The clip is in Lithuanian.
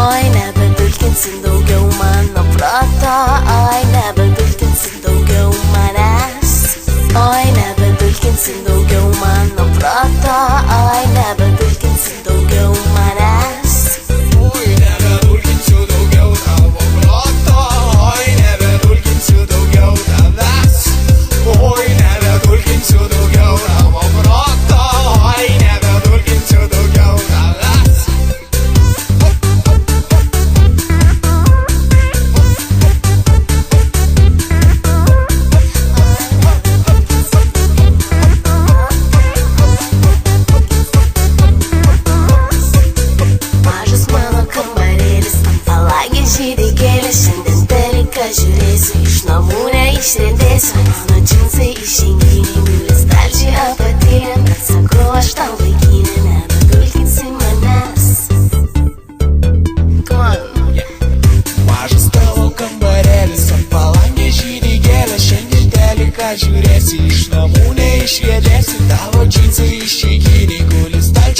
Oi, nebedulkinsim daugiau mano proto, oi, nebedulkinsim daugiau manęs. Oi, nebedulkinsim daugiau mano proto, oi, nebedulkinsim daugiau manęs. Oi, nebedulkinsiu daugiau tavo proto, oi, nebedulkinsiu daugiau tavęs. Oi, nebedulkinsiu daugiau tavo proto, oi, nebedulkinsiu daugiau tavęs. Mažas mano kambarėlis, ant palagės žydi gėlės. Šiandien teliką žiūrėsiu, iš namų neišriedėsiu. Mano džinsai išeinginiai, milis stalčiai apatėlė. Bet sakau aš tau vaikinė, nebedulkinsi manęs. Come on. Mažas tavo kambarėlis, ant palangės žydi gėlės. Šiandien teliką žiūrėsi, iš namų neišriedėsi. Tavo džinsai išeinginiai.